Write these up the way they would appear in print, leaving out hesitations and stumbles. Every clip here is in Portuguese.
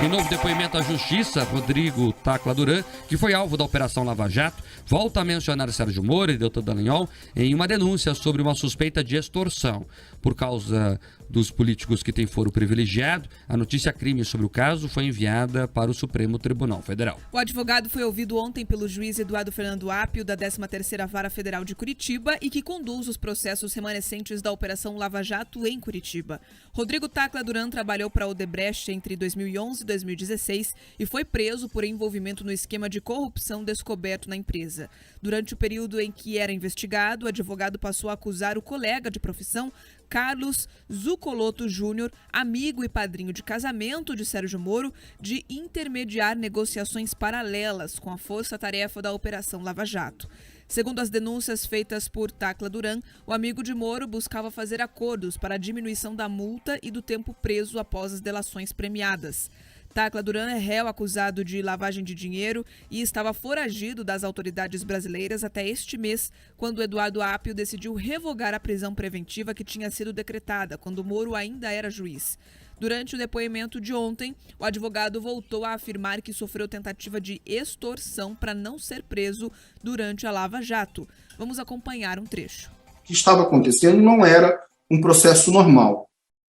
Em novo depoimento à Justiça, Rodrigo Tacla Duran, que foi alvo da Operação Lava Jato, volta a mencionar Sérgio Moro e Deltan Dallagnol em uma denúncia sobre uma suspeita de extorsão. Por causa dos políticos que têm foro privilegiado, a notícia crime sobre o caso foi enviada para o Supremo Tribunal Federal. O advogado foi ouvido ontem pelo juiz Eduardo Fernando Apio, da 13ª Vara Federal de Curitiba, e que conduz os processos remanescentes da Operação Lava Jato em Curitiba. Rodrigo Tacla Duran trabalhou para a Odebrecht entre 2011 e 2016 e foi preso por envolvimento no esquema de corrupção descoberto na empresa. Durante o período em que era investigado, o advogado passou a acusar o colega de profissão, Carlos Zucoloto Júnior, amigo e padrinho de casamento de Sérgio Moro, de intermediar negociações paralelas com a força-tarefa da Operação Lava Jato. Segundo as denúncias feitas por Tacla Duran, o amigo de Moro buscava fazer acordos para a diminuição da multa e do tempo preso após as delações premiadas. Tacla Duran é réu acusado de lavagem de dinheiro e estava foragido das autoridades brasileiras até este mês, quando Eduardo Apio decidiu revogar a prisão preventiva que tinha sido decretada, quando Moro ainda era juiz. Durante o depoimento de ontem, o advogado voltou a afirmar que sofreu tentativa de extorsão para não ser preso durante a Lava Jato. Vamos acompanhar um trecho. O que estava acontecendo não era um processo normal.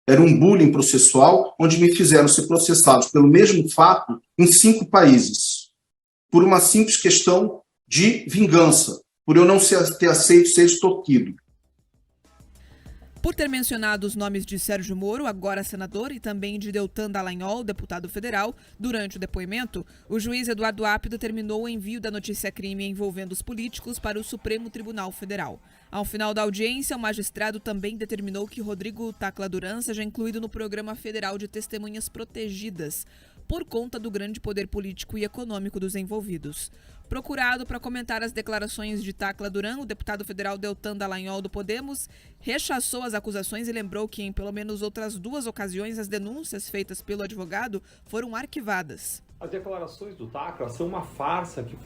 Era um bullying processual, onde me fizeram ser processados pelo mesmo fato em 5 países, por uma simples questão de vingança, por eu não ter aceito ser extorquido. Por ter mencionado os nomes de Sérgio Moro, agora senador, e também de Deltan Dallagnol, deputado federal, durante o depoimento, o juiz Eduardo Apio determinou o envio da notícia-crime envolvendo os políticos para o Supremo Tribunal Federal. Ao final da audiência, o magistrado também determinou que Rodrigo Tacla Duran seja incluído no Programa Federal de Testemunhas Protegidas, por conta do grande poder político e econômico dos envolvidos. Procurado para comentar as declarações de Tacla Duran, o deputado federal Deltan Dallagnol do Podemos rechaçou as acusações e lembrou que em pelo menos outras 2 ocasiões as denúncias feitas pelo advogado foram arquivadas. As declarações do Tacla são uma farsa que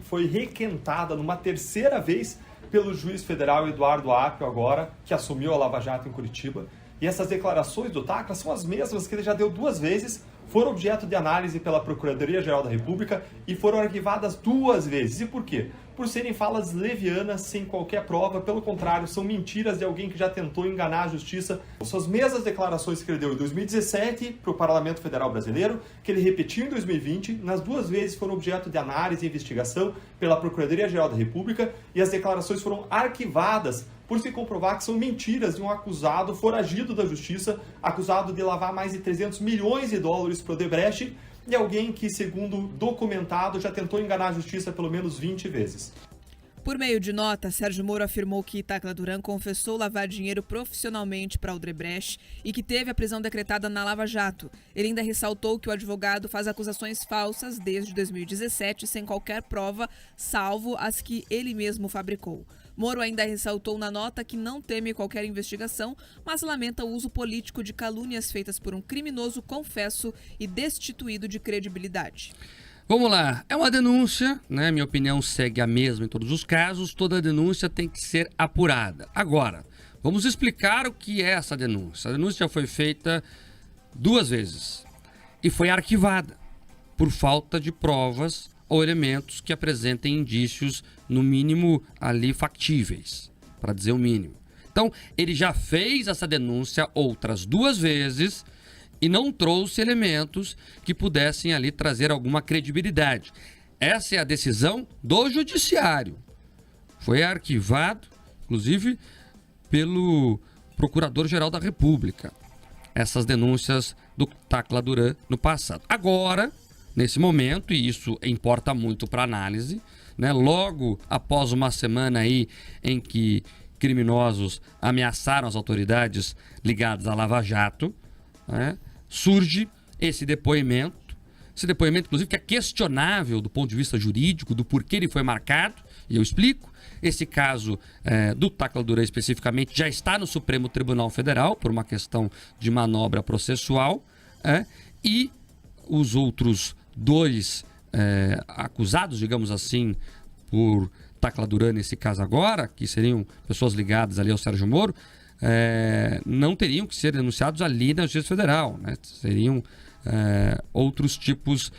foi requentada numa 3ª vez pelo juiz federal Eduardo Apio agora, que assumiu a Lava Jato em Curitiba. E essas declarações do Tacla são as mesmas que ele já deu 2 vezes, foram objeto de análise pela Procuradoria-Geral da República e foram arquivadas 2 vezes. E por quê? Por serem falas levianas, sem qualquer prova, pelo contrário, são mentiras de alguém que já tentou enganar a justiça. São as mesmas declarações que ele deu em 2017 para o Parlamento Federal Brasileiro, que ele repetiu em 2020, nas 2 vezes foram objeto de análise e investigação pela Procuradoria-Geral da República e as declarações foram arquivadas por se comprovar que são mentiras de um acusado foragido da justiça, acusado de lavar mais de 300 milhões de dólares para o Odebrecht, e alguém que, segundo documentado, já tentou enganar a justiça pelo menos 20 vezes. Por meio de nota, Sérgio Moro afirmou que Tacla Duran confessou lavar dinheiro profissionalmente para o Odebrecht e que teve a prisão decretada na Lava Jato. Ele ainda ressaltou que o advogado faz acusações falsas desde 2017 sem qualquer prova, salvo as que ele mesmo fabricou. Moro ainda ressaltou na nota que não teme qualquer investigação, mas lamenta o uso político de calúnias feitas por um criminoso confesso e destituído de credibilidade. Vamos lá, é uma denúncia, né? Minha opinião segue a mesma em todos os casos, toda denúncia tem que ser apurada. Agora, vamos explicar o que é essa denúncia. A denúncia já foi feita 2 vezes e foi arquivada por falta de provas ou elementos que apresentem indícios, no mínimo, ali factíveis, para dizer o mínimo. Então, ele já fez essa denúncia outras 2 vezes e não trouxe elementos que pudessem ali trazer alguma credibilidade. Essa é a decisão do judiciário. Foi arquivado, inclusive, pelo Procurador-Geral da República, essas denúncias do Tacla Duran no passado. Agora, nesse momento, e isso importa muito para a análise, né? Logo após uma semana aí em que criminosos ameaçaram as autoridades ligadas à Lava Jato, né? Surge esse depoimento, inclusive, que é questionável do ponto de vista jurídico, do porquê ele foi marcado, e eu explico. Esse caso do Tacla Duran especificamente já está no Supremo Tribunal Federal por uma questão de manobra processual, e os outros 2 acusados, digamos assim, por Tacla Duran nesse caso agora, que seriam pessoas ligadas ali ao Sérgio Moro, não teriam que ser denunciados ali na Justiça Federal, né? Seriam outros tipos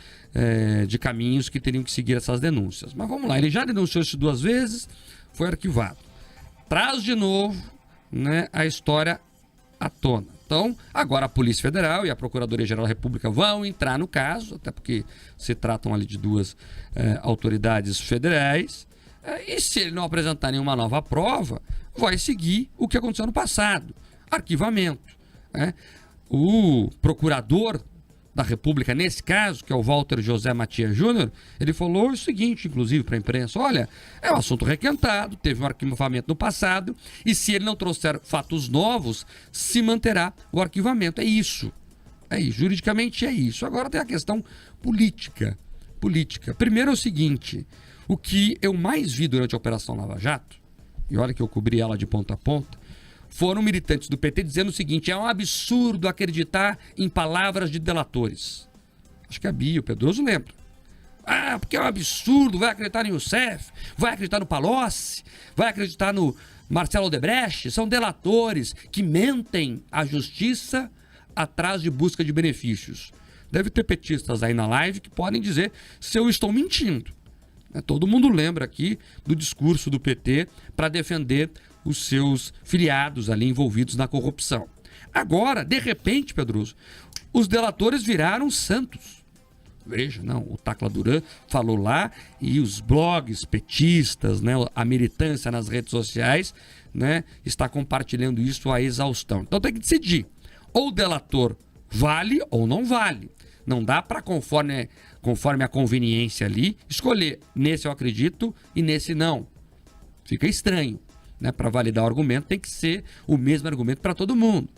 de caminhos que teriam que seguir essas denúncias. Mas vamos lá, ele já denunciou isso 2 vezes, foi arquivado. Traz de novo, né, a história à tona. Então, agora a Polícia Federal e a Procuradoria-Geral da República vão entrar no caso, até porque se tratam ali de 2 autoridades federais, e se ele não apresentar nenhuma nova prova, vai seguir o que aconteceu no passado, arquivamento. O procurador da República, nesse caso, que é o Walter José Matias Júnior, ele falou o seguinte, inclusive, para a imprensa: olha, é um assunto requentado, teve um arquivamento no passado, e se ele não trouxer fatos novos, se manterá o arquivamento. É isso. Juridicamente é isso. Agora tem a questão política. Primeiro é o seguinte: o que eu mais vi durante a Operação Lava Jato, e olha que eu cobri ela de ponta a ponta, foram militantes do PT dizendo o seguinte: é um absurdo acreditar em palavras de delatores. Acho que a Bia, o Pedroso lembra. Porque é um absurdo, vai acreditar em Youssef, vai acreditar no Palocci, vai acreditar no Marcelo Odebrecht. São delatores que mentem à justiça atrás de busca de benefícios. Deve ter petistas aí na live que podem dizer se eu estou mentindo. Todo mundo lembra aqui do discurso do PT para defender os seus filiados ali envolvidos na corrupção. Agora, de repente, Pedroso, os delatores viraram santos. Veja, o Tacla Duran falou lá, e os blogs petistas, a militância nas redes sociais, está compartilhando isso à exaustão. Então tem que decidir: ou o delator vale ou não vale. Não dá para, conforme a conveniência ali, escolher: nesse eu acredito e nesse não. Fica estranho. Para validar o argumento tem que ser o mesmo argumento para todo mundo.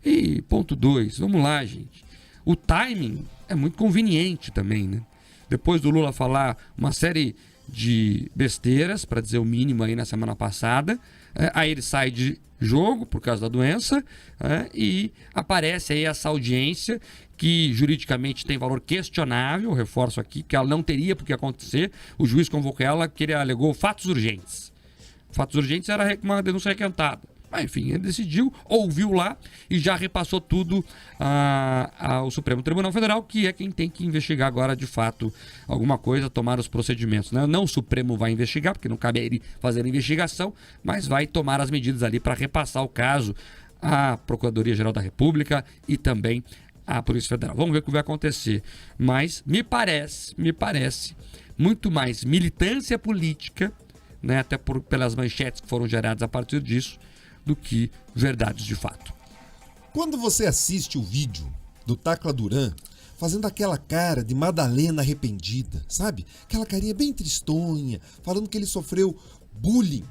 E ponto 2, vamos lá, gente. O timing é muito conveniente também. Depois do Lula falar uma série de besteiras, para dizer o mínimo, aí na semana passada, aí ele sai de jogo por causa da doença, e aparece aí essa audiência que juridicamente tem valor questionável. Eu reforço aqui que ela não teria por que acontecer. O juiz convocou ela que ele alegou fatos urgentes. Fatos urgentes era uma denúncia requentada. Mas, enfim, ele decidiu, ouviu lá e já repassou tudo ao Supremo Tribunal Federal, que é quem tem que investigar agora, de fato, alguma coisa, tomar os procedimentos. Não o Supremo vai investigar, porque não cabe a ele fazer a investigação, mas vai tomar as medidas ali para repassar o caso à Procuradoria-Geral da República e também à Polícia Federal. Vamos ver o que vai acontecer. Mas me parece muito mais militância política, até pelas manchetes que foram geradas a partir disso, do que verdades de fato. Quando você assiste o vídeo do Tacla Duran fazendo aquela cara de Madalena arrependida, sabe? Aquela carinha bem tristonha, falando que ele sofreu bullying.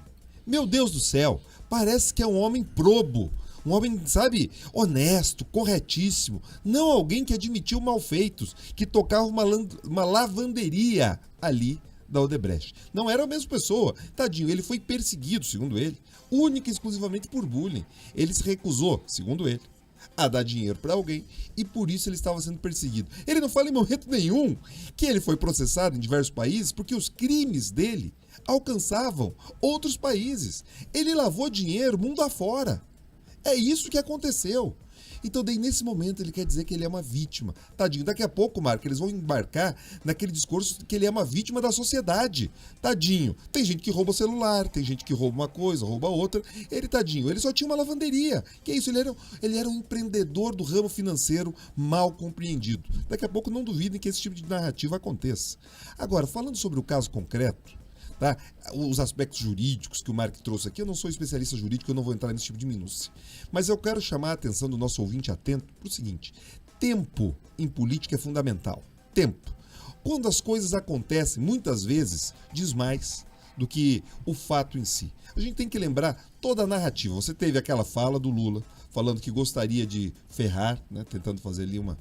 Meu Deus do céu, parece que é um homem probo, um homem, sabe, honesto, corretíssimo, não alguém que admitiu malfeitos, que tocava uma lavanderia ali da Odebrecht. Não era a mesma pessoa. Tadinho, ele foi perseguido, segundo ele, única e exclusivamente por bullying. Ele se recusou, segundo ele, a dar dinheiro para alguém e por isso ele estava sendo perseguido. Ele não fala em momento nenhum que ele foi processado em diversos países porque os crimes dele alcançavam outros países. Ele lavou dinheiro mundo afora. É isso que aconteceu. Então, daí, nesse momento, ele quer dizer que ele é uma vítima. Tadinho, daqui a pouco, Marco, eles vão embarcar naquele discurso que ele é uma vítima da sociedade. Tadinho. Tem gente que rouba o celular, tem gente que rouba uma coisa, rouba outra. Ele, tadinho, ele só tinha uma lavanderia. Que é isso? Ele era um empreendedor do ramo financeiro mal compreendido. Daqui a pouco, não duvidem que esse tipo de narrativa aconteça. Agora, falando sobre o caso concreto, tá? Os aspectos jurídicos que o Mark trouxe aqui, eu não sou especialista jurídico, eu não vou entrar nesse tipo de minúcia. Mas eu quero chamar a atenção do nosso ouvinte atento para o seguinte: tempo em política é fundamental. Tempo. Quando as coisas acontecem, muitas vezes, diz mais do que o fato em si. A gente tem que lembrar toda a narrativa. Você teve aquela fala do Lula, falando que gostaria de ferrar, né, tentando fazer ali uma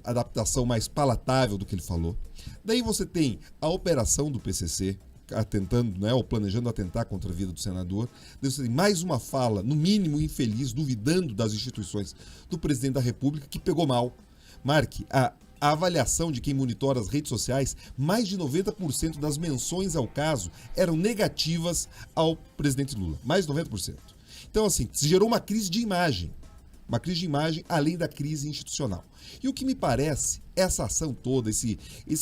adaptação mais palatável do que ele falou. Daí você tem a operação do PCC, atentando, né, ou planejando atentar contra a vida do senador. Daí você tem mais uma fala, no mínimo infeliz, duvidando das instituições do presidente da República, que pegou mal. Marque, a avaliação de quem monitora as redes sociais, mais de 90% das menções ao caso eram negativas ao presidente Lula. Mais de 90%. Então, assim, se gerou uma crise de imagem. Uma crise de imagem além da crise institucional. E o que me parece, essa ação toda, esse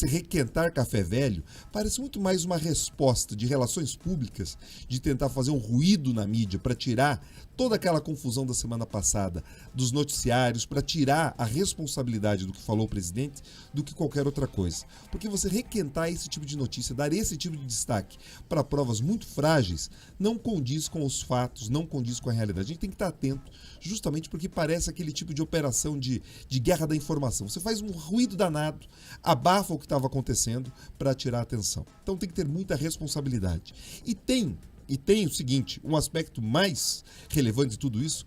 requentar café velho, parece muito mais uma resposta de relações públicas, de tentar fazer um ruído na mídia para tirar toda aquela confusão da semana passada dos noticiários, para tirar a responsabilidade do que falou o presidente, do que qualquer outra coisa. Porque você requentar esse tipo de notícia, dar esse tipo de destaque para provas muito frágeis, não condiz com os fatos, não condiz com a realidade. A gente tem que estar atento, justamente porque parece aquele tipo de operação de guerra da informação. Você faz um ruído danado, abafa o que estava acontecendo para atirar a atenção. Então tem que ter muita responsabilidade. E tem o seguinte, um aspecto mais relevante de tudo isso,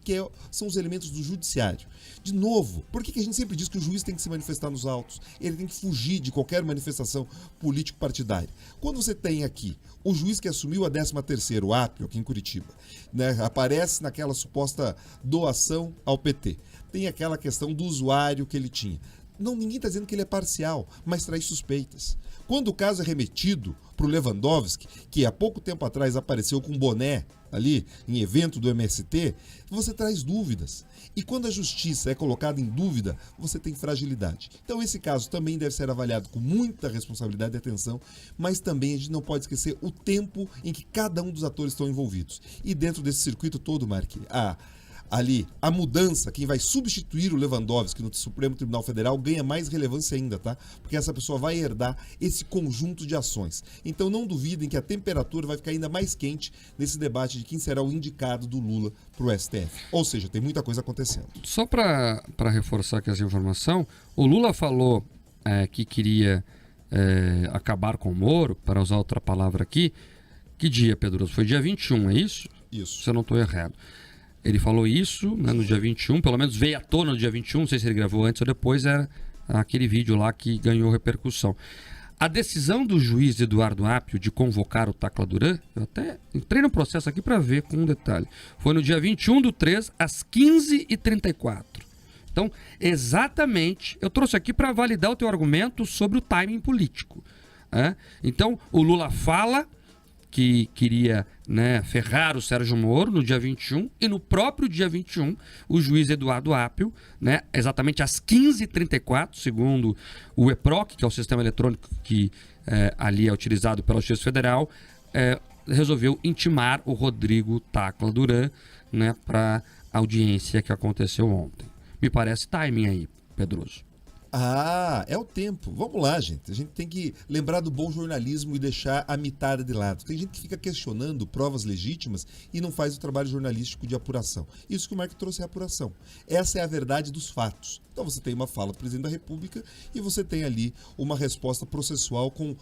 são os elementos do judiciário. De novo, por que a gente sempre diz que o juiz tem que se manifestar nos autos? Ele tem que fugir de qualquer manifestação político-partidária. Quando você tem aqui o juiz que assumiu a 13ª, o Apio, aqui em Curitiba, né, aparece naquela suposta doação ao PT. Tem aquela questão do usuário que ele tinha. Não, ninguém está dizendo que ele é parcial, mas traz suspeitas. Quando o caso é remetido para o Lewandowski, que há pouco tempo atrás apareceu com um boné ali em evento do MST, você traz dúvidas. E quando a justiça é colocada em dúvida, você tem fragilidade. Então esse caso também deve ser avaliado com muita responsabilidade e atenção, mas também a gente não pode esquecer o tempo em que cada um dos atores estão envolvidos. E dentro desse circuito todo, Mark, a mudança, quem vai substituir o Lewandowski no Supremo Tribunal Federal ganha mais relevância ainda, tá? Porque essa pessoa vai herdar esse conjunto de ações. Então não duvidem que a temperatura vai ficar ainda mais quente nesse debate de quem será o indicado do Lula para o STF. Ou seja, tem muita coisa acontecendo. Só para reforçar aqui essa informação, o Lula falou que queria acabar com o Moro, para usar outra palavra aqui. Que dia, Pedroso? Foi dia 21, é isso? Isso. Se eu não estou errado. Ele falou isso, né, no dia 21, pelo menos veio à tona no dia 21, não sei se ele gravou antes ou depois, era aquele vídeo lá que ganhou repercussão. A decisão do juiz Eduardo Apio de convocar o Tacla Duran, eu até entrei no processo aqui para ver com um detalhe, foi no dia 21/3, às 15h34. Então, exatamente, eu trouxe aqui para validar o teu argumento sobre o timing político. Então, o Lula fala que queria, né, ferrar o Sérgio Moro no dia 21, e no próprio dia 21, o juiz Eduardo Apio, né, exatamente às 15h34, segundo o EPROC, que é o sistema eletrônico que ali é utilizado pela Justiça Federal, resolveu intimar o Rodrigo Tacla Duran, né, para a audiência que aconteceu ontem. Me parece timing aí, Pedroso. É o tempo. Vamos lá, gente. A gente tem que lembrar do bom jornalismo e deixar a mitada de lado. Tem gente que fica questionando provas legítimas e não faz o trabalho jornalístico de apuração. Isso que o Mark trouxe é a apuração. Essa é a verdade dos fatos. Então você tem uma fala do presidente da República e você tem ali uma resposta processual com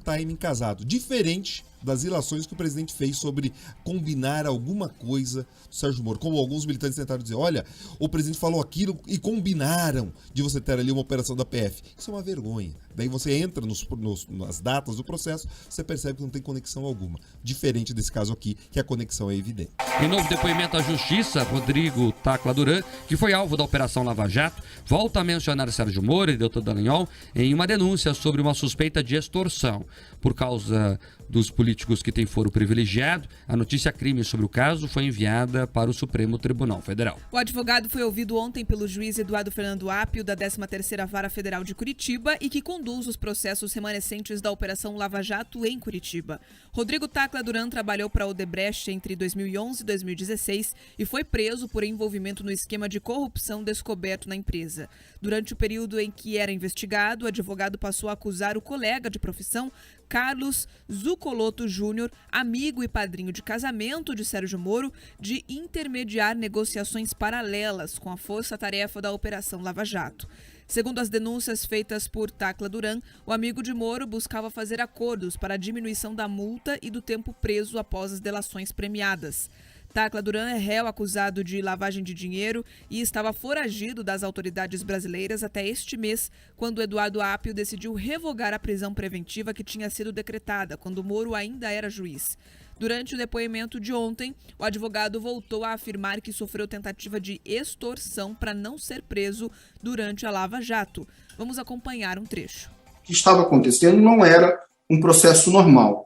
timing casado. Diferente das ilações que o presidente fez sobre combinar alguma coisa do Sérgio Moro. Como alguns militantes tentaram dizer, olha, o presidente falou aquilo e combinaram de você ter ali uma operação da PF. Isso é uma vergonha. Daí você entra nas datas do processo, você percebe que não tem conexão alguma. Diferente desse caso aqui, que a conexão é evidente. Em novo depoimento à Justiça, Rodrigo Tacla Duran, que foi alvo da Operação Lava Jato, volta a mencionar Sérgio Moro e Deltan Dallagnol em uma denúncia sobre uma suspeita de extorsão. Por causa dos políticos que têm foro privilegiado, a notícia crime sobre o caso foi enviada para o Supremo Tribunal Federal. O advogado foi ouvido ontem pelo juiz Eduardo Fernando Apio, da 13ª Vara Federal de Curitiba, e que conduz os processos remanescentes da Operação Lava Jato em Curitiba. Rodrigo Tacla Duran trabalhou para a Odebrecht entre 2011 e 2016 e foi preso por envolvimento no esquema de corrupção descoberto na empresa. Durante o período em que era investigado, o advogado passou a acusar o colega de profissão, Carlos Zucoloto Júnior, amigo e padrinho de casamento de Sérgio Moro, de intermediar negociações paralelas com a força-tarefa da Operação Lava Jato. Segundo as denúncias feitas por Tacla Duran, o amigo de Moro buscava fazer acordos para a diminuição da multa e do tempo preso após as delações premiadas. Tacla Duran é réu acusado de lavagem de dinheiro e estava foragido das autoridades brasileiras até este mês, quando Eduardo Apio decidiu revogar a prisão preventiva que tinha sido decretada quando Moro ainda era juiz. Durante o depoimento de ontem, o advogado voltou a afirmar que sofreu tentativa de extorsão para não ser preso durante a Lava Jato. Vamos acompanhar um trecho. O que estava acontecendo não era um processo normal.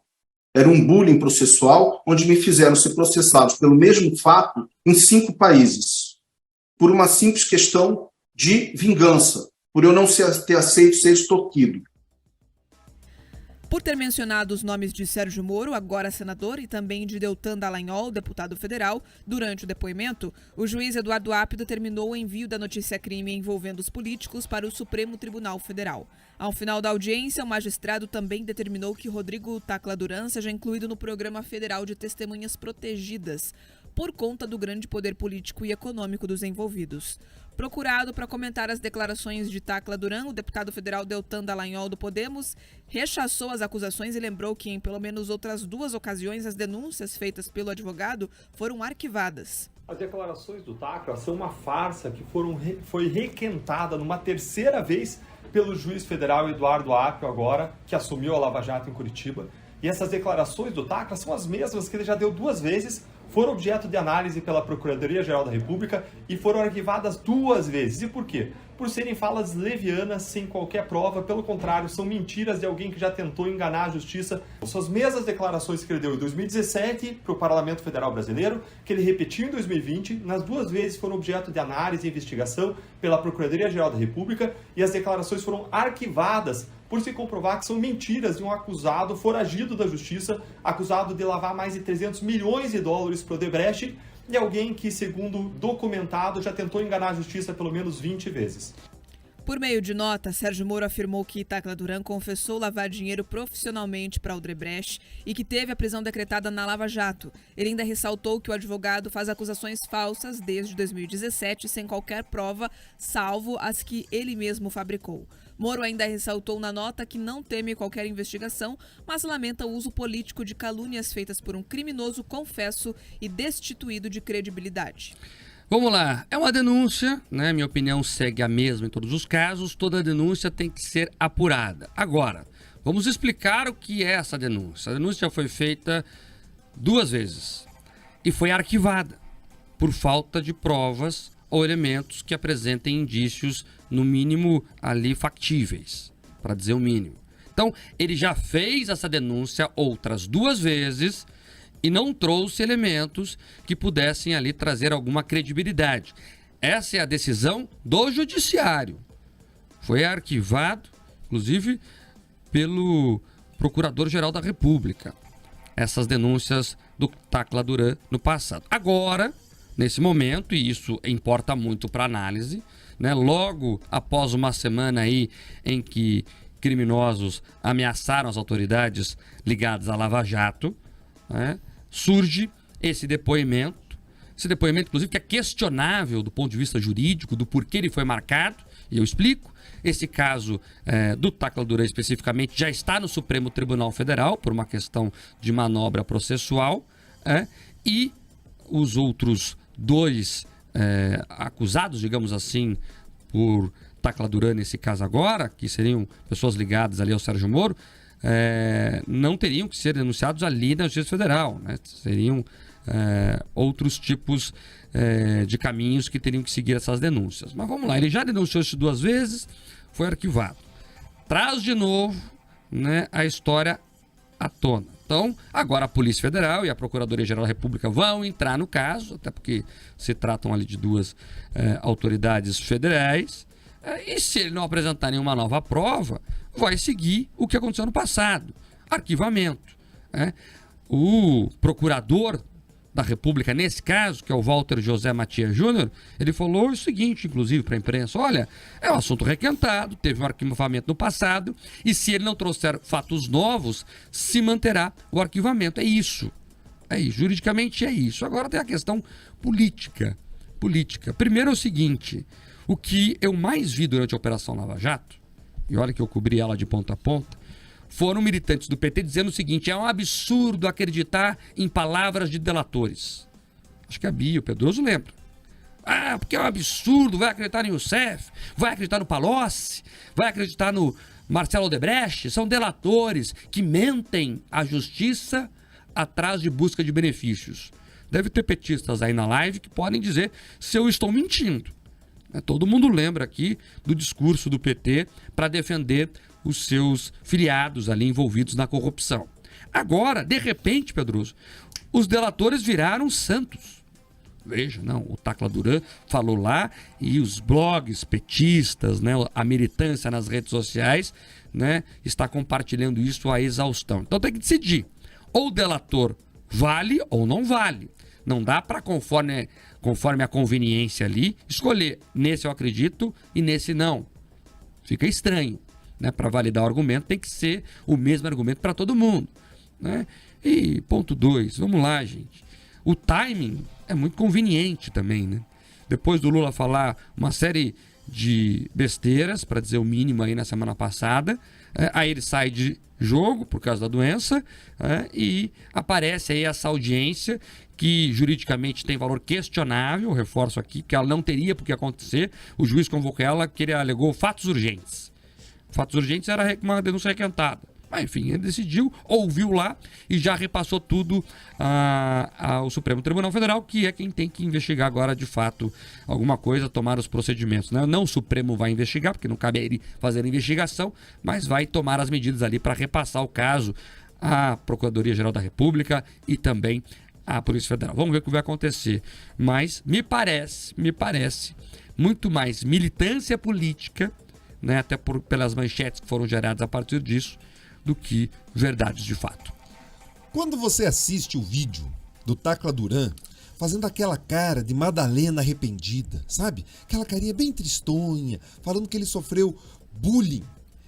Era um bullying processual onde me fizeram ser processados pelo mesmo fato em 5 países. por uma simples questão de vingança, por eu não ter aceito ser extorquido. Por ter mencionado os nomes de Sérgio Moro, agora senador, e também de Deltan Dallagnol, deputado federal, durante o depoimento, o juiz Eduardo Apio determinou o envio da notícia-crime envolvendo os políticos para o Supremo Tribunal Federal. Ao final da audiência, o magistrado também determinou que Rodrigo Tacla Duran seja incluído no Programa Federal de Testemunhas Protegidas, por conta do grande poder político e econômico dos envolvidos. Procurado para comentar as declarações de Tacla Duran, o deputado federal Deltan Dallagnol do Podemos rechaçou as acusações e lembrou que, em pelo menos outras 2 ocasiões, as denúncias feitas pelo advogado foram arquivadas. As declarações do Tacla são uma farsa que foi requentada numa 3ª vez pelo juiz federal Eduardo Apio agora, que assumiu a Lava Jato em Curitiba. E essas declarações do Tacla são as mesmas que ele já deu 2 vezes, foram objeto de análise pela Procuradoria-Geral da República e foram arquivadas 2 vezes. E por quê? Por serem falas levianas, sem qualquer prova, pelo contrário, são mentiras de alguém que já tentou enganar a justiça. São as mesmas declarações que ele deu em 2017 para o Parlamento Federal Brasileiro, que ele repetiu em 2020, nas 2 vezes foram objeto de análise e investigação pela Procuradoria-Geral da República e as declarações foram arquivadas por se comprovar que são mentiras de um acusado foragido da justiça, acusado de lavar mais de 300 milhões de dólares para o Odebrecht, e alguém que, segundo documentado, já tentou enganar a justiça pelo menos 20 vezes. Por meio de nota, Sérgio Moro afirmou que Tacla Duran confessou lavar dinheiro profissionalmente para Odebrecht e que teve a prisão decretada na Lava Jato. Ele ainda ressaltou que o advogado faz acusações falsas desde 2017 sem qualquer prova, salvo as que ele mesmo fabricou. Moro ainda ressaltou na nota que não teme qualquer investigação, mas lamenta o uso político de calúnias feitas por um criminoso confesso e destituído de credibilidade. Vamos lá, é uma denúncia, né? Minha opinião segue a mesma em todos os casos, toda denúncia tem que ser apurada. Agora, vamos explicar o que é essa denúncia. A denúncia já foi feita 2 vezes e foi arquivada por falta de provas ou elementos que apresentem indícios, no mínimo, ali factíveis, para dizer o mínimo. Então, ele já fez essa denúncia outras 2 vezes e não trouxe elementos que pudessem ali trazer alguma credibilidade. Essa é a decisão do judiciário. Foi arquivado, inclusive, pelo Procurador-Geral da República, essas denúncias do Tacla Duran no passado. Agora, nesse momento, e isso importa muito para análise, né? Logo após uma semana aí em que criminosos ameaçaram as autoridades ligadas à Lava Jato, né? Surge esse depoimento, inclusive, que é questionável do ponto de vista jurídico, do porquê ele foi marcado, e eu explico. Esse caso do Tacla Duran especificamente já está no Supremo Tribunal Federal por uma questão de manobra processual, e os outros 2 acusados, digamos assim, por Tacla Duran nesse caso agora, que seriam pessoas ligadas ali ao Sérgio Moro, não teriam que ser denunciados ali na Justiça Federal, né? Seriam outros tipos de caminhos que teriam que seguir essas denúncias. Mas vamos lá, ele já denunciou isso 2 vezes, foi arquivado. Traz de novo, né, a história à tona. Então, agora a Polícia Federal e a Procuradoria-Geral da República vão entrar no caso, até porque se tratam ali de 2 autoridades federais, e se ele não apresentar nenhuma nova prova, vai seguir o que aconteceu no passado, arquivamento. O procurador da República, nesse caso, que é o Walter José Matias Júnior, ele falou o seguinte, inclusive, para a imprensa: olha, é um assunto requentado, teve um arquivamento no passado, e se ele não trouxer fatos novos, se manterá o arquivamento. É isso. Juridicamente é isso. Agora tem a questão política. Primeiro é o seguinte: o que eu mais vi durante a Operação Lava Jato, e olha que eu cobri ela de ponta a ponta, foram militantes do PT dizendo o seguinte: é um absurdo acreditar em palavras de delatores. Acho que a Bia, o Pedroso lembra. Porque é um absurdo, vai acreditar em Youssef, vai acreditar no Palocci, vai acreditar no Marcelo Odebrecht. São delatores que mentem à justiça atrás de busca de benefícios. Deve ter petistas aí na live que podem dizer se eu estou mentindo. Todo mundo lembra aqui do discurso do PT para defender os seus filiados ali envolvidos na corrupção. Agora, de repente, Pedroso, os delatores viraram santos. Veja, não, o Tacla Duran falou lá e os blogs petistas, né, a militância nas redes sociais, né, está compartilhando isso à exaustão. Então tem que decidir, ou o delator vale ou não vale. Não dá para, conforme a conveniência ali, escolher. Nesse eu acredito e nesse não. Fica estranho, né? Para validar o argumento tem que ser o mesmo argumento para todo mundo, né? E ponto 2, vamos lá, gente. O timing é muito conveniente também, né? Depois do Lula falar uma série de besteiras, para dizer o mínimo aí na semana passada, aí ele sai de jogo por causa da doença, e aparece aí essa audiência que juridicamente tem valor questionável, reforço aqui, que ela não teria por que acontecer. O juiz convocou ela que ele alegou fatos urgentes. Fatos urgentes era uma denúncia requentada. Mas, enfim, ele decidiu, ouviu lá e já repassou tudo ao Supremo Tribunal Federal, que é quem tem que investigar agora, de fato, alguma coisa, tomar os procedimentos, né? Não o Supremo vai investigar, porque não cabe a ele fazer a investigação, mas vai tomar as medidas ali para repassar o caso à Procuradoria-Geral da República e também à Polícia Federal. Vamos ver o que vai acontecer. Mas me parece muito mais militância política, né? Até pelas manchetes que foram geradas a partir disso, do que verdades de fato. Quando você assiste o vídeo do Tacla Duran fazendo aquela cara de Madalena arrependida, sabe? Aquela carinha bem tristonha, falando que ele sofreu bullying.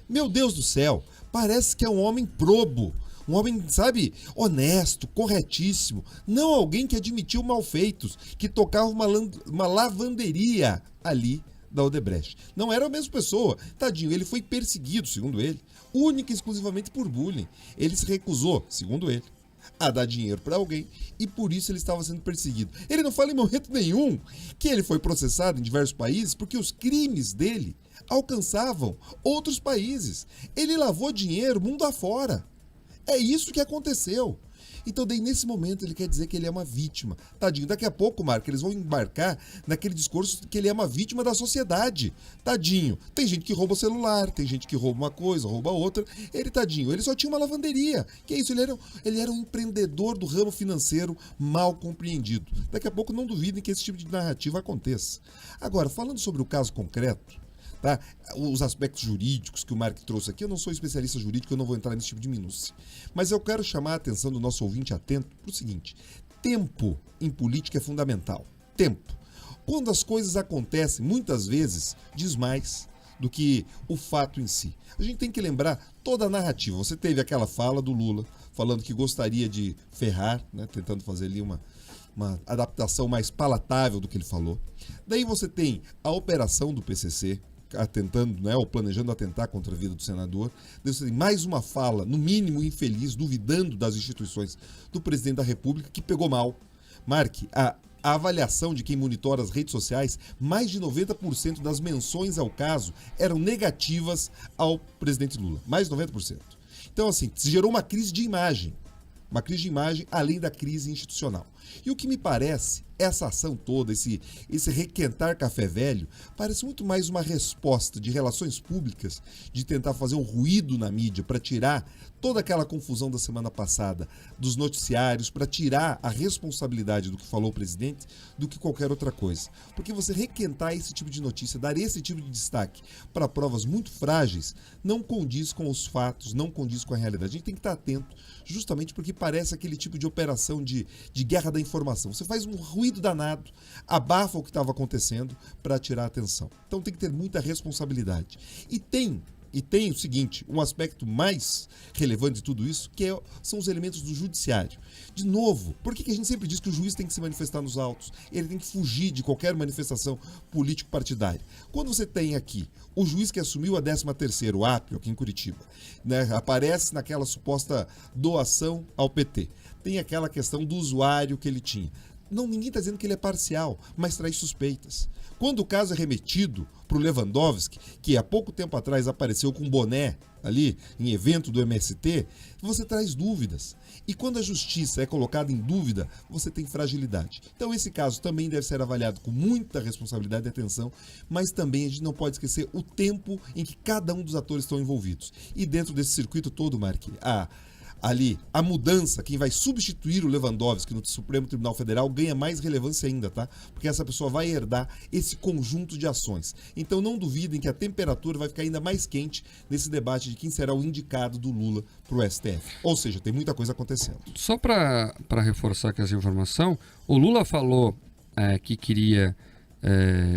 Meu Deus do céu, parece que é um homem probo, um homem, sabe, honesto, corretíssimo, não alguém que admitiu malfeitos, que tocava uma lavanderia ali da Odebrecht. Não era a mesma pessoa. Tadinho, ele foi perseguido, segundo ele, única e exclusivamente por bullying. Ele se recusou, segundo ele, a dar dinheiro para alguém e por isso ele estava sendo perseguido. Ele não fala em momento nenhum que ele foi processado em diversos países porque os crimes dele alcançavam outros países. Ele lavou dinheiro mundo afora. É isso que aconteceu. Então, daí, nesse momento, ele quer dizer que ele é uma vítima. Tadinho, daqui a pouco, Marco, eles vão embarcar naquele discurso que ele é uma vítima da sociedade. Tadinho. Tem gente que rouba o celular, tem gente que rouba uma coisa, rouba outra. Ele, tadinho, ele só tinha uma lavanderia. Que é isso? Ele era um empreendedor do ramo financeiro mal compreendido. Daqui a pouco, não duvidem que esse tipo de narrativa aconteça. Agora, falando sobre o caso concreto, tá? Os aspectos jurídicos que o Mark trouxe aqui, eu não sou especialista jurídico, eu não vou entrar nesse tipo de minúcia. Mas eu quero chamar a atenção do nosso ouvinte atento para o seguinte: tempo em política é fundamental. Tempo. Quando as coisas acontecem, muitas vezes, diz mais do que o fato em si. A gente tem que lembrar toda a narrativa. Você teve aquela fala do Lula, falando que gostaria de ferrar, né, tentando fazer ali uma adaptação mais palatável do que ele falou. Daí você tem a operação do PCC, atentando, né, ou planejando atentar contra a vida do senador. Daí você tem mais uma fala, no mínimo infeliz, duvidando das instituições do presidente da República, que pegou mal. Marque, a avaliação de quem monitora as redes sociais, mais de 90% das menções ao caso eram negativas ao presidente Lula. Mais de 90%. Então, assim, se gerou uma crise de imagem. Uma crise de imagem além da crise institucional. E o que me parece, essa ação toda, esse requentar café velho, parece muito mais uma resposta de relações públicas, de tentar fazer um ruído na mídia para tirar toda aquela confusão da semana passada dos noticiários, para tirar a responsabilidade do que falou o presidente, do que qualquer outra coisa. Porque você requentar esse tipo de notícia, dar esse tipo de destaque para provas muito frágeis, não condiz com os fatos, não condiz com a realidade. A gente tem que estar atento, justamente porque parece aquele tipo de operação de guerra da informação. Você faz um ruído danado, abafa o que estava acontecendo para tirar a atenção. Então tem que ter muita responsabilidade. E tem o seguinte, um aspecto mais relevante de tudo isso, que são os elementos do judiciário. De novo, por que a gente sempre diz que o juiz tem que se manifestar nos autos? Ele tem que fugir de qualquer manifestação político-partidária. Quando você tem aqui o juiz que assumiu a 13ª, o Apio, aqui em Curitiba, né, aparece naquela suposta doação ao PT. Tem aquela questão do usuário que ele tinha. Não, ninguém está dizendo que ele é parcial, mas traz suspeitas. Quando o caso é remetido para o Lewandowski, que há pouco tempo atrás apareceu com boné ali em evento do MST, você traz dúvidas. E quando a justiça é colocada em dúvida, você tem fragilidade. Então esse caso também deve ser avaliado com muita responsabilidade e atenção, mas também a gente não pode esquecer o tempo em que cada um dos atores estão envolvidos. E dentro desse circuito todo, Mark, ali a mudança, quem vai substituir o Lewandowski no Supremo Tribunal Federal ganha mais relevância ainda, tá? Porque essa pessoa vai herdar esse conjunto de ações. Então não duvidem que a temperatura vai ficar ainda mais quente nesse debate de quem será o indicado do Lula para o STF. Ou seja, tem muita coisa acontecendo. Só para reforçar aqui essa informação, o Lula falou que queria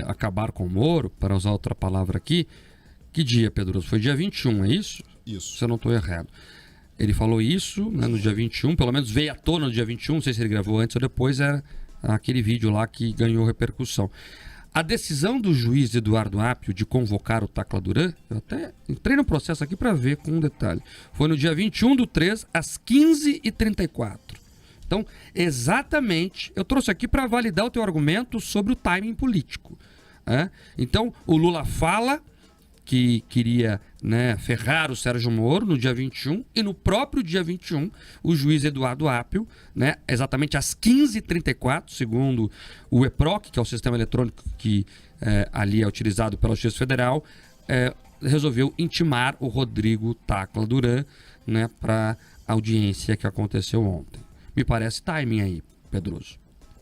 acabar com o Moro, para usar outra palavra aqui. Que dia, Pedroso? Foi dia 21, é isso? Isso. Se eu não estou errado. Ele falou isso, né, no dia 21, pelo menos veio à tona no dia 21, não sei se ele gravou antes ou depois, era aquele vídeo lá que ganhou repercussão. A decisão do juiz Eduardo Apio de convocar o Tacla Duran, eu até entrei no processo aqui para ver com um detalhe, foi no dia 21/3, às 15h34. Então, exatamente, eu trouxe aqui para validar o teu argumento sobre o timing político. Então, o Lula fala que queria, né, ferrar o Sérgio Moro no dia 21, e no próprio dia 21, o juiz Eduardo Apio, né, exatamente às 15h34, segundo o EPROC, que é o sistema eletrônico que ali é utilizado pela Justiça Federal, resolveu intimar o Rodrigo Tacla Duran, né, para a audiência que aconteceu ontem. Me parece timing aí, Pedroso.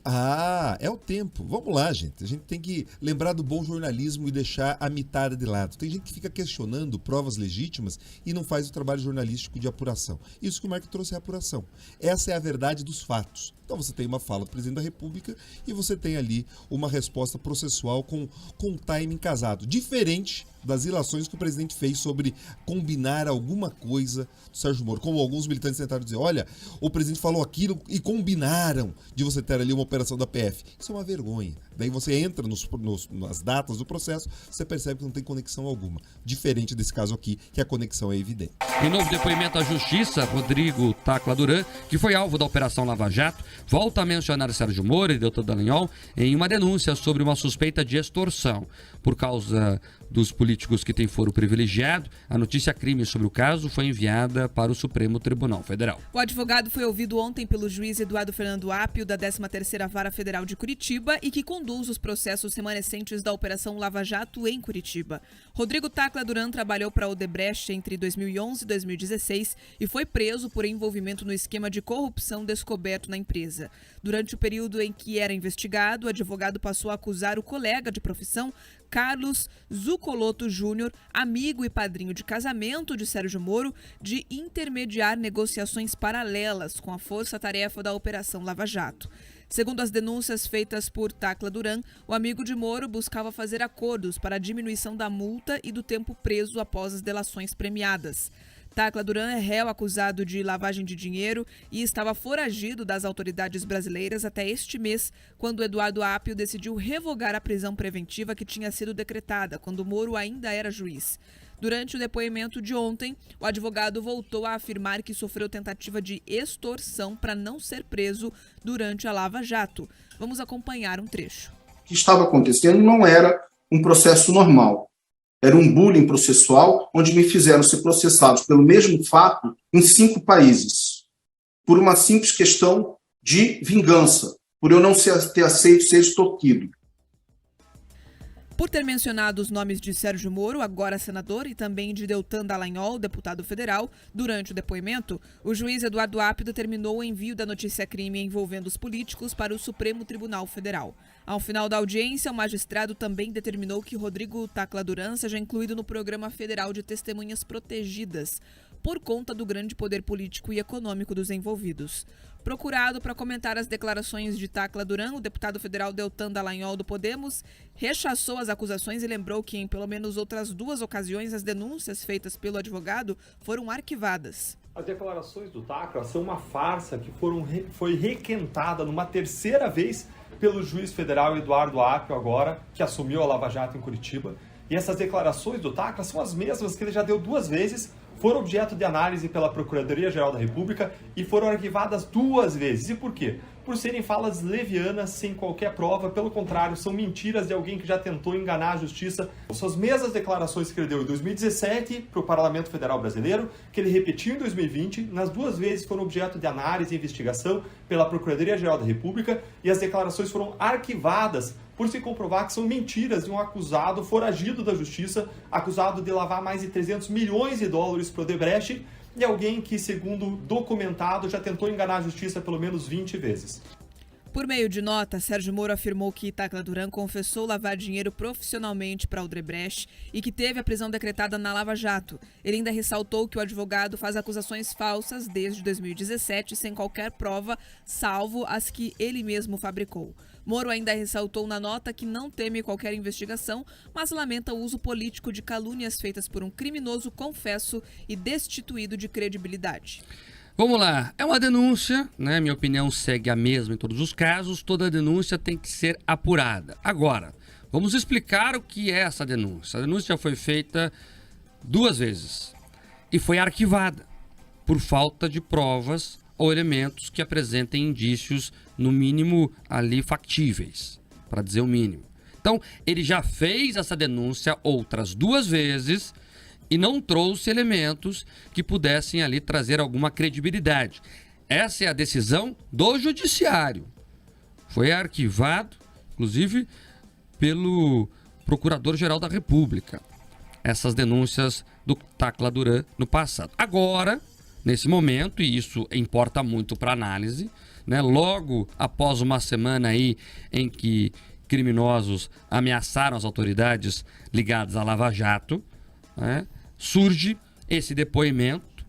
Ah, é o tempo. Vamos lá, gente. A gente tem que lembrar do bom jornalismo e deixar a mitada de lado. Tem gente que fica questionando provas legítimas e não faz o trabalho jornalístico de apuração. Isso que o Marco trouxe é a apuração. Essa é a verdade dos fatos. Então você tem uma fala do presidente da República e você tem ali uma resposta processual com um timing casado. Diferente das ilações que o presidente fez sobre combinar alguma coisa do Sérgio Moro. Como alguns militantes tentaram dizer, olha, o presidente falou aquilo e combinaram de você ter ali uma operação da PF. Isso é uma vergonha. Daí você entra nas datas do processo, você percebe que não tem conexão alguma. Diferente desse caso aqui, que a conexão é evidente. Em novo depoimento à Justiça, Rodrigo Tacla Duran, que foi alvo da Operação Lava Jato, volta a mencionar Sérgio Moro e Deltan Dallagnol em uma denúncia sobre uma suspeita de extorsão. Por causa dos políticos que têm foro privilegiado, a notícia crime sobre o caso foi enviada para o Supremo Tribunal Federal. O advogado foi ouvido ontem pelo juiz Eduardo Fernando Apio, da 13ª Vara Federal de Curitiba, e que conduz os processos remanescentes da Operação Lava Jato em Curitiba. Rodrigo Tacla Duran trabalhou para a Odebrecht entre 2011 e 2016 e foi preso por envolvimento no esquema de corrupção descoberto na empresa. Durante o período em que era investigado, o advogado passou a acusar o colega de profissão, Carlos Zucoloto Júnior, amigo e padrinho de casamento de Sérgio Moro, de intermediar negociações paralelas com a força-tarefa da Operação Lava Jato. Segundo as denúncias feitas por Tacla Duran, o amigo de Moro buscava fazer acordos para a diminuição da multa e do tempo preso após as delações premiadas. Tacla Duran é réu acusado de lavagem de dinheiro e estava foragido das autoridades brasileiras até este mês, quando Eduardo Apio decidiu revogar a prisão preventiva que tinha sido decretada, quando Moro ainda era juiz. Durante o depoimento de ontem, o advogado voltou a afirmar que sofreu tentativa de extorsão para não ser preso durante a Lava Jato. Vamos acompanhar um trecho. O que estava acontecendo não era um processo normal. Era um bullying processual onde me fizeram ser processados pelo mesmo fato em 5 países, por uma simples questão de vingança, por eu não ter aceito ser extorquido. Por ter mencionado os nomes de Sérgio Moro, agora senador, e também de Deltan Dallagnol, deputado federal, durante o depoimento, o juiz Eduardo Apio determinou o envio da notícia-crime envolvendo os políticos para o Supremo Tribunal Federal. Ao final da audiência, o magistrado também determinou que Rodrigo Tacla Duran seja incluído no Programa Federal de Testemunhas Protegidas, por conta do grande poder político e econômico dos envolvidos. Procurado para comentar as declarações de Tacla Duran, o deputado federal Deltan Dallagnol do Podemos rechaçou as acusações e lembrou que em pelo menos outras 2 ocasiões as denúncias feitas pelo advogado foram arquivadas. As declarações do Tacla são uma farsa que foi requentada numa 3ª vez pelo juiz federal Eduardo Apio agora, que assumiu a Lava Jato em Curitiba. E essas declarações do Tacla são as mesmas que ele já deu 2 vezes, foram objeto de análise pela Procuradoria-Geral da República e foram arquivadas 2 vezes. E por quê? Por serem falas levianas, sem qualquer prova, pelo contrário, são mentiras de alguém que já tentou enganar a justiça. São as mesmas declarações que ele deu em 2017 para o Parlamento Federal Brasileiro, que ele repetiu em 2020, nas 2 vezes foram objeto de análise e investigação pela Procuradoria-Geral da República, e as declarações foram arquivadas por se comprovar que são mentiras de um acusado foragido da justiça, acusado de lavar mais de 300 milhões de dólares para o Odebrecht, e alguém que, segundo documentado, já tentou enganar a justiça pelo menos 20 vezes. Por meio de nota, Sérgio Moro afirmou que Tacla Duran confessou lavar dinheiro profissionalmente para Odebrecht e que teve a prisão decretada na Lava Jato. Ele ainda ressaltou que o advogado faz acusações falsas desde 2017 sem qualquer prova, salvo as que ele mesmo fabricou. Moro ainda ressaltou na nota que não teme qualquer investigação, mas lamenta o uso político de calúnias feitas por um criminoso confesso e destituído de credibilidade. Vamos lá, é uma denúncia, né? Minha opinião segue a mesma em todos os casos, toda denúncia tem que ser apurada. Agora, vamos explicar o que é essa denúncia. A denúncia já foi feita 2 vezes e foi arquivada por falta de provas ou elementos que apresentem indícios, no mínimo, ali factíveis, para dizer o mínimo. Então, ele já fez essa denúncia outras 2 vezes e não trouxe elementos que pudessem ali trazer alguma credibilidade. Essa é a decisão do judiciário. Foi arquivado, inclusive, pelo Procurador-Geral da República, essas denúncias do Tacla Duran no passado. Agora, nesse momento, e isso importa muito para a análise, né, logo após uma semana aí em que criminosos ameaçaram as autoridades ligadas à Lava Jato, né, surge esse depoimento,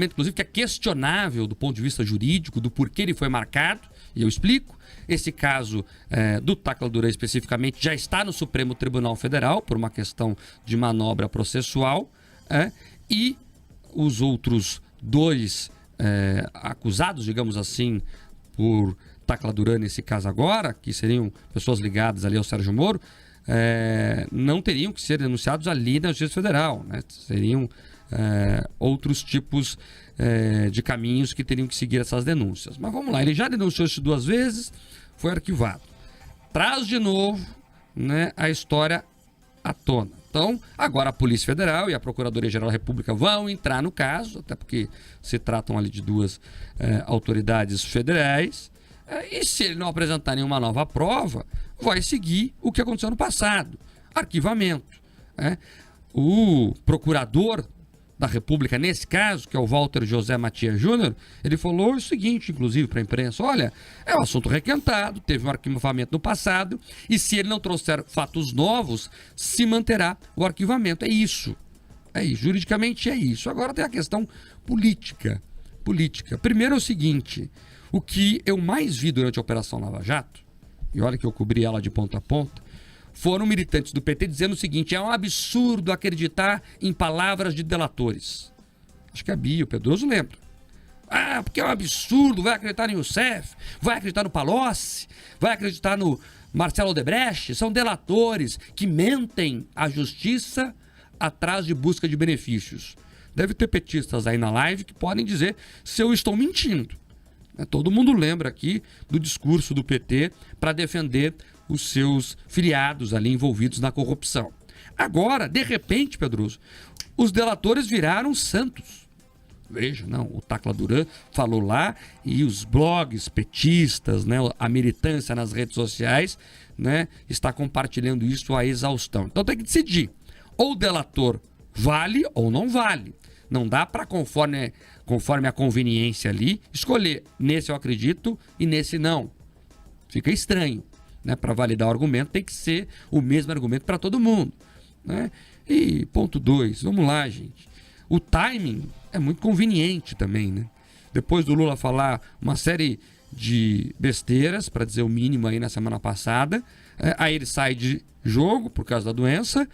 inclusive, que é questionável do ponto de vista jurídico, do porquê ele foi marcado, e eu explico. Esse caso do Tacla Duran especificamente já está no Supremo Tribunal Federal por uma questão de manobra processual, e os outros 2 acusados, digamos assim, por Tacla Duran nesse caso agora, que seriam pessoas ligadas ali ao Sérgio Moro, não teriam que ser denunciados ali na Justiça Federal, né? Seriam outros tipos de caminhos que teriam que seguir essas denúncias. Mas vamos lá, ele já denunciou isso 2 vezes, foi arquivado. Traz de novo, né, a história à tona. Então, agora a Polícia Federal e a Procuradoria-Geral da República vão entrar no caso, até porque se tratam ali de 2 autoridades federais. E se ele não apresentar nenhuma nova prova, vai seguir o que aconteceu no passado, arquivamento. O procurador da República, nesse caso, que é o Walter José Matias Júnior, ele falou o seguinte, inclusive, para a imprensa: olha, é um assunto requentado, teve um arquivamento no passado, e se ele não trouxer fatos novos, se manterá o arquivamento. É isso. Juridicamente é isso. Agora tem a questão política. Primeiro é o seguinte: o que eu mais vi durante a Operação Lava Jato, e olha que eu cobri ela de ponta a ponta, foram militantes do PT dizendo o seguinte: é um absurdo acreditar em palavras de delatores. Acho que a Bia, o Pedroso lembra. Porque é um absurdo, vai acreditar no Youssef, vai acreditar no Palocci, vai acreditar no Marcelo Odebrecht. São delatores que mentem à justiça atrás de busca de benefícios. Deve ter petistas aí na live que podem dizer se eu estou mentindo. Todo mundo lembra aqui do discurso do PT para defender os seus filiados ali envolvidos na corrupção. Agora, de repente, Pedroso, os delatores viraram santos. Veja, o Tacla Duran falou lá e os blogs petistas, né, a militância nas redes sociais, né, está compartilhando isso à exaustão. Então tem que decidir. Ou o delator vale ou não vale. Não dá para, conforme a conveniência ali, escolher. Nesse eu acredito e nesse não. Fica estranho. Né? Para validar o argumento tem que ser o mesmo argumento para todo mundo. Né? E ponto 2, vamos lá, gente. O timing é muito conveniente também. Né? Depois do Lula falar uma série de besteiras, para dizer o mínimo, aí na semana passada, aí ele sai de jogo por causa da doença,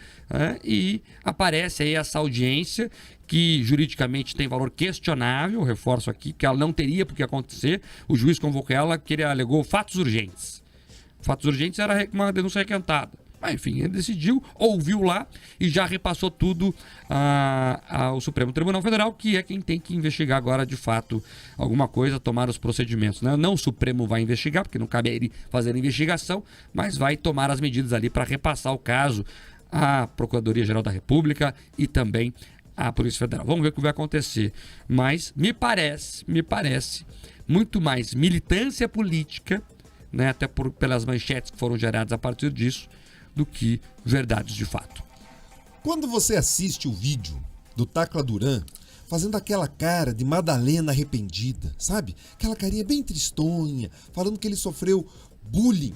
e aparece aí essa audiência que juridicamente tem valor questionável. Reforço aqui que ela não teria por que acontecer. O juiz convocou ela que ele alegou fatos urgentes. Fatos urgentes era uma denúncia requentada. Mas, enfim, ele decidiu, ouviu lá e já repassou tudo ao Supremo Tribunal Federal, que é quem tem que investigar agora, de fato, alguma coisa, tomar os procedimentos. Né? Não o Supremo vai investigar, porque não cabe a ele fazer a investigação, mas vai tomar as medidas ali para repassar o caso à Procuradoria-Geral da República e também à Polícia Federal. Vamos ver o que vai acontecer. Mas me parece muito mais militância política né, até pelas manchetes que foram geradas a partir disso, do que verdades de fato. Quando você assiste o vídeo do Tacla Duran fazendo aquela cara de Madalena arrependida, sabe? Aquela carinha bem tristonha, falando que ele sofreu bullying.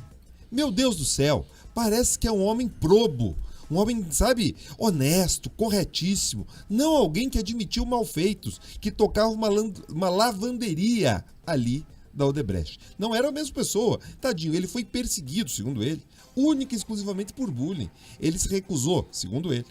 Meu Deus do céu, parece que é um homem probo, um homem, sabe, honesto, corretíssimo. Não alguém que admitiu malfeitos, que tocava uma lavanderia ali da Odebrecht. Não era a mesma pessoa. Tadinho, ele foi perseguido, segundo ele, única e exclusivamente por bullying. Ele se recusou, segundo ele,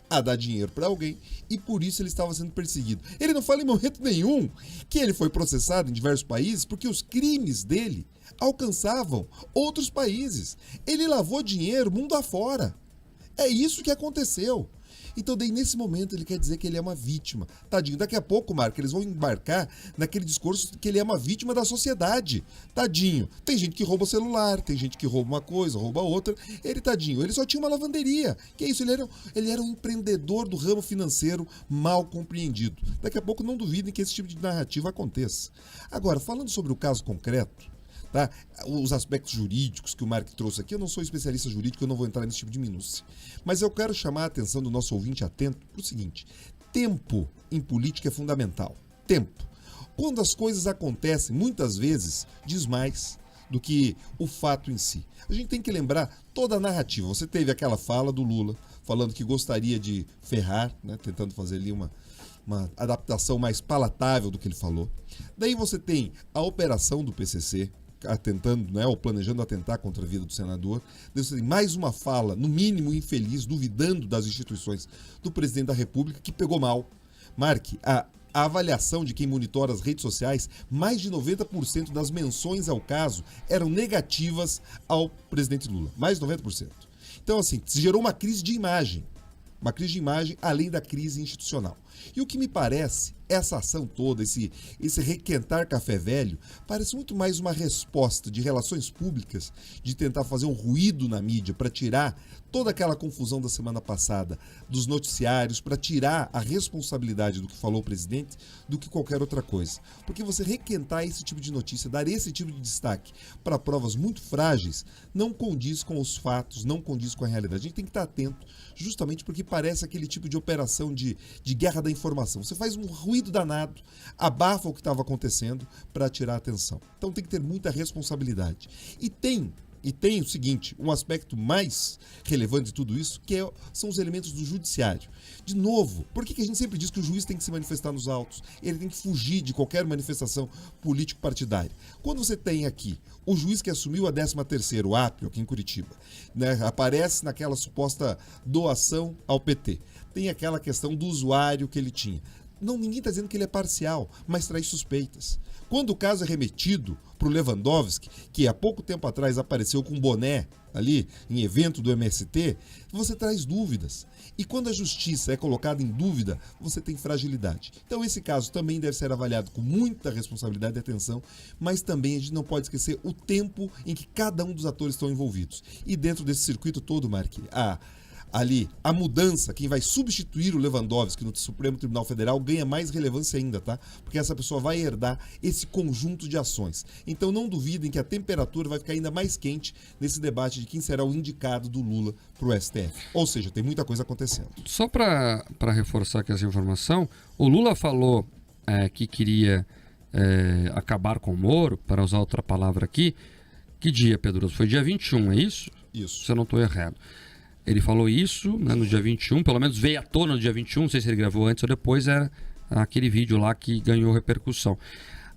a dar dinheiro para alguém e por isso ele estava sendo perseguido. Ele não fala em momento nenhum que ele foi processado em diversos países porque os crimes dele alcançavam outros países. Ele lavou dinheiro mundo afora. É isso que aconteceu. Então, daí, nesse momento, ele quer dizer que ele é uma vítima. Tadinho, daqui a pouco, Marco, eles vão embarcar naquele discurso que ele é uma vítima da sociedade. Tadinho. Tem gente que rouba o celular, tem gente que rouba uma coisa, rouba outra. Ele, tadinho, ele só tinha uma lavanderia. Que é isso? Ele era um empreendedor do ramo financeiro mal compreendido. Daqui a pouco, não duvidem que esse tipo de narrativa aconteça. Agora, falando sobre o caso concreto, tá? Os aspectos jurídicos que o Mark trouxe aqui, eu não sou especialista jurídico, eu não vou entrar nesse tipo de minúcia. Mas eu quero chamar a atenção do nosso ouvinte atento para o seguinte: tempo em política é fundamental. Tempo. Quando as coisas acontecem, muitas vezes, diz mais do que o fato em si. A gente tem que lembrar toda a narrativa. Você teve aquela fala do Lula, falando que gostaria de ferrar, né, tentando fazer ali uma adaptação mais palatável do que ele falou. Daí você tem a operação do PCC, atentando, né, ou planejando atentar contra a vida do senador. Daí você tem mais uma fala, no mínimo infeliz, duvidando das instituições do presidente da República, que pegou mal. Marque, a avaliação de quem monitora as redes sociais, mais de 90% das menções ao caso eram negativas ao presidente Lula. Mais de 90%. Então, assim, se gerou uma crise de imagem. Uma crise de imagem além da crise institucional. E o que me parece, essa ação toda, esse requentar café velho, parece muito mais uma resposta de relações públicas, de tentar fazer um ruído na mídia para tirar toda aquela confusão da semana passada dos noticiários, para tirar a responsabilidade do que falou o presidente, do que qualquer outra coisa. Porque você requentar esse tipo de notícia, dar esse tipo de destaque para provas muito frágeis, não condiz com os fatos, não condiz com a realidade. A gente tem que estar atento, justamente porque parece aquele tipo de operação de guerra da informação. Você faz um ruído danado, abafa o que estava acontecendo para tirar a atenção. Então tem que ter muita responsabilidade. E tem o seguinte, um aspecto mais relevante de tudo isso, são os elementos do judiciário. De novo, por que a gente sempre diz que o juiz tem que se manifestar nos autos? Ele tem que fugir de qualquer manifestação político-partidária. Quando você tem aqui o juiz que assumiu a 13ª, o Apio, aqui em Curitiba, né, aparece naquela suposta doação ao PT. Tem aquela questão do usuário que ele tinha. Não, ninguém está dizendo que ele é parcial, mas traz suspeitas. Quando o caso é remetido para o Lewandowski, que há pouco tempo atrás apareceu com um boné ali em evento do MST, você traz dúvidas. E quando a justiça é colocada em dúvida, você tem fragilidade. Então esse caso também deve ser avaliado com muita responsabilidade e atenção, mas também a gente não pode esquecer o tempo em que cada um dos atores estão envolvidos. E dentro desse circuito todo, Mark, a mudança, quem vai substituir o Lewandowski no Supremo Tribunal Federal ganha mais relevância ainda, tá? Porque essa pessoa vai herdar esse conjunto de ações. Então não duvidem que a temperatura vai ficar ainda mais quente nesse debate de quem será o indicado do Lula para o STF. Ou seja, tem muita coisa acontecendo. Só para reforçar aqui essa informação, o Lula falou que queria acabar com o Moro, para usar outra palavra aqui. Que dia, Pedroso? Foi dia 21, é isso? Isso. Se eu não estou errado. Ele falou isso, né, no dia 21, pelo menos veio à tona no dia 21, não sei se ele gravou antes ou depois, era aquele vídeo lá que ganhou repercussão.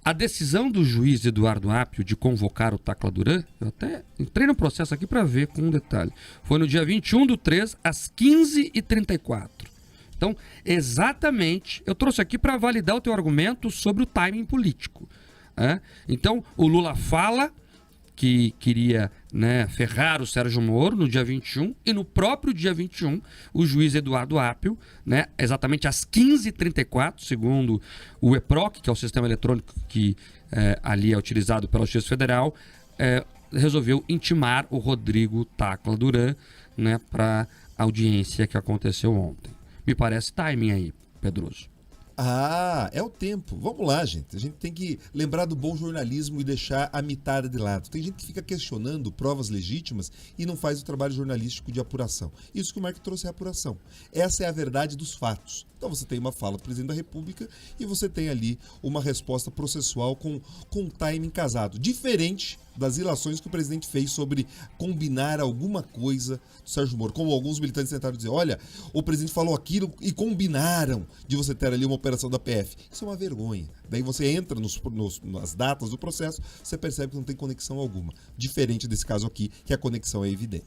A decisão do juiz Eduardo Apio de convocar o Tacla Duran, eu até entrei no processo aqui para ver com um detalhe, foi no dia 21/3, às 15h34. Então, exatamente, eu trouxe aqui para validar o teu argumento sobre o timing político. Então, o Lula fala que queria, né, ferrar o Sérgio Moro no dia 21, e no próprio dia 21, o juiz Eduardo Apio, né, exatamente às 15h34, segundo o EPROC, que é o sistema eletrônico que ali é utilizado pela Justiça Federal, resolveu intimar o Rodrigo Tacla Duran, né, para a audiência que aconteceu ontem. Me parece timing aí, Pedroso. Ah, é o tempo. Vamos lá, gente. A gente tem que lembrar do bom jornalismo e deixar a mitada de lado. Tem gente que fica questionando provas legítimas e não faz o trabalho jornalístico de apuração. Isso que o Marco trouxe é a apuração. Essa é a verdade dos fatos. Então você tem uma fala do presidente da República e você tem ali uma resposta processual com timing casado. Diferente das ilações que o presidente fez sobre combinar alguma coisa do Sérgio Moro. Como alguns militantes tentaram dizer, olha, o presidente falou aquilo e combinaram de você ter ali uma operação da PF. Isso é uma vergonha. Daí você entra nas datas do processo, você percebe que não tem conexão alguma. Diferente desse caso aqui, que a conexão é evidente.